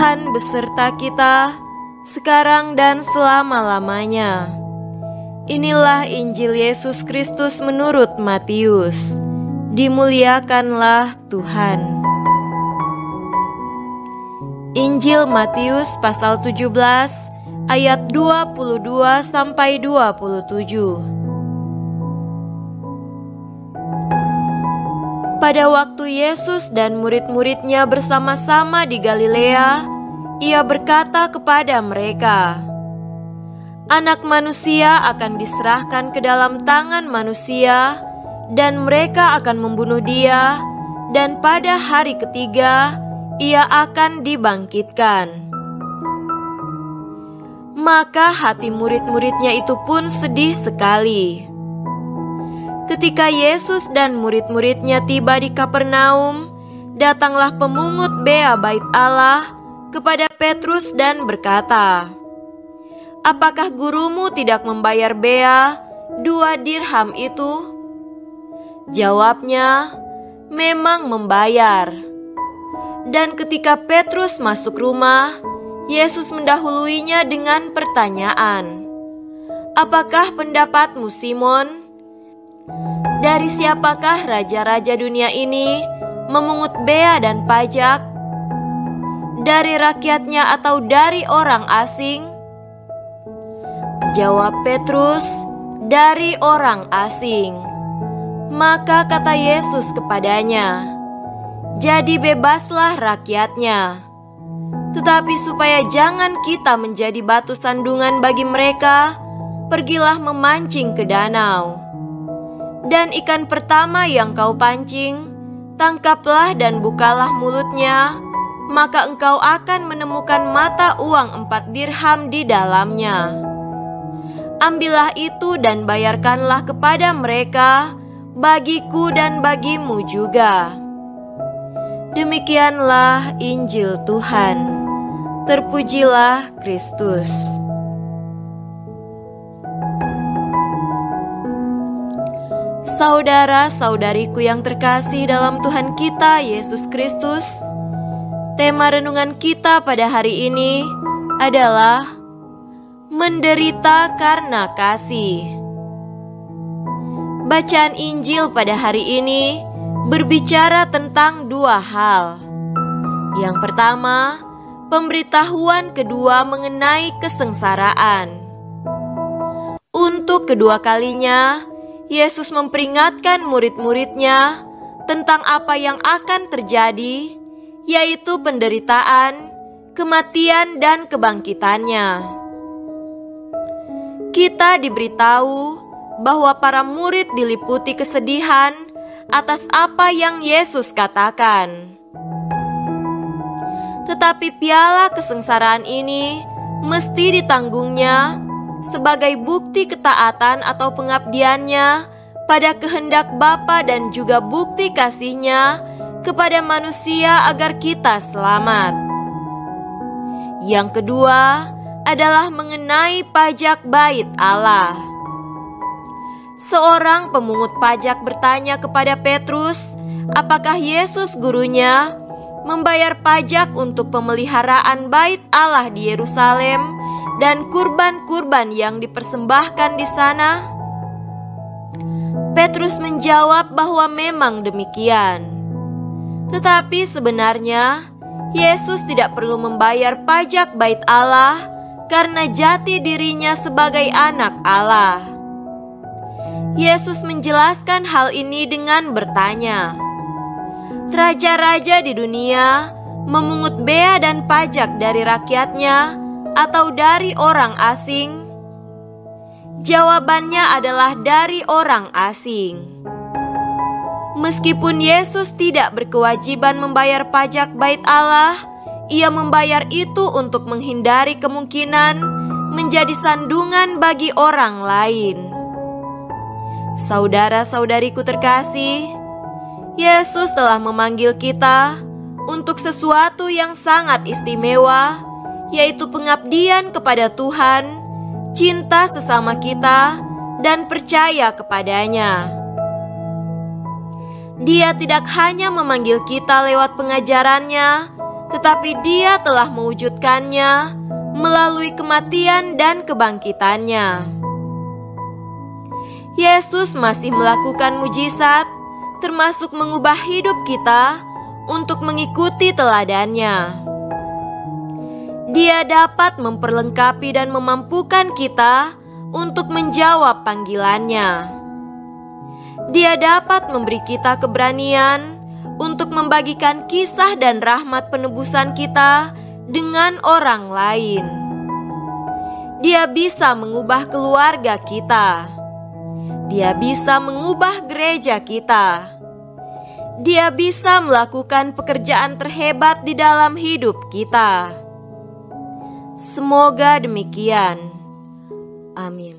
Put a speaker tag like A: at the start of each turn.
A: Tuhan beserta kita, sekarang dan selama-lamanya. Inilah Injil Yesus Kristus menurut Matius. Dimuliakanlah Tuhan. Injil Matius pasal 17 ayat 22 sampai 27. Pada waktu Yesus dan murid-muridnya bersama-sama di Galilea, Ia berkata kepada mereka, "Anak manusia akan diserahkan ke dalam tangan manusia, dan mereka akan membunuh Dia, dan pada hari ketiga Ia akan dibangkitkan." Maka hati murid-muridnya itu pun sedih sekali. Ketika Yesus dan murid-muridnya tiba di Kapernaum, datanglah pemungut bea bait Allah kepada Petrus dan berkata, "Apakah gurumu tidak membayar bea 2 dirham itu?" Jawabnya, "Memang membayar." Dan ketika Petrus masuk rumah, Yesus mendahuluinya dengan pertanyaan, "Apakah pendapatmu, Simon? Dari siapakah raja-raja dunia ini memungut bea dan pajak? Dari rakyatnya atau dari orang asing?" Jawab Petrus, "Dari orang asing." Maka kata Yesus kepadanya, "Jadi bebaslah rakyatnya. Tetapi supaya jangan kita menjadi batu sandungan bagi mereka, pergilah memancing ke danau. Dan ikan pertama yang kau pancing, tangkaplah dan bukalah mulutnya, maka engkau akan menemukan mata uang 4 dirham di dalamnya. Ambillah itu dan bayarkanlah kepada mereka, bagiku dan bagimu juga." Demikianlah Injil Tuhan. Terpujilah Kristus. Saudara-saudariku yang terkasih dalam Tuhan kita Yesus Kristus, tema renungan kita pada hari ini adalah menderita karena kasih. Bacaan Injil pada hari ini berbicara tentang 2 hal. Yang pertama, pemberitahuan kedua mengenai kesengsaraan. Untuk kedua kalinya, Yesus memperingatkan murid-muridnya tentang apa yang akan terjadi, yaitu penderitaan, kematian, dan kebangkitannya. Kita diberitahu bahwa para murid diliputi kesedihan atas apa yang Yesus katakan. Tetapi piala kesengsaraan ini mesti ditanggungnya sebagai bukti ketaatan atau pengabdiannya pada kehendak Bapa dan juga bukti kasih-Nya kepada manusia agar kita selamat. Yang kedua adalah mengenai pajak bait Allah. Seorang pemungut pajak bertanya kepada Petrus, apakah Yesus gurunya membayar pajak untuk pemeliharaan bait Allah di Yerusalem dan kurban-kurban yang dipersembahkan di sana? Petrus menjawab bahwa memang demikian. Tetapi sebenarnya Yesus tidak perlu membayar pajak bait Allah karena jati dirinya sebagai anak Allah. Yesus menjelaskan hal ini dengan bertanya, "Raja-raja di dunia memungut bea dan pajak dari rakyatnya atau dari orang asing?" Jawabannya adalah dari orang asing. Meskipun Yesus tidak berkewajiban membayar pajak bait Allah, Ia membayar itu untuk menghindari kemungkinan menjadi sandungan bagi orang lain. Saudara-saudariku terkasih, Yesus telah memanggil kita untuk sesuatu yang sangat istimewa, yaitu pengabdian kepada Tuhan, cinta sesama kita, dan percaya kepadanya. Dia tidak hanya memanggil kita lewat pengajarannya, tetapi Dia telah mewujudkannya melalui kematian dan kebangkitannya. Yesus masih melakukan mujizat, termasuk mengubah hidup kita untuk mengikuti teladannya. Dia dapat memperlengkapi dan memampukan kita untuk menjawab panggilannya. Dia dapat memberi kita keberanian untuk membagikan kisah dan rahmat penebusan kita dengan orang lain. Dia bisa mengubah keluarga kita. Dia bisa mengubah gereja kita. Dia bisa melakukan pekerjaan terhebat di dalam hidup kita. Semoga demikian. Amin.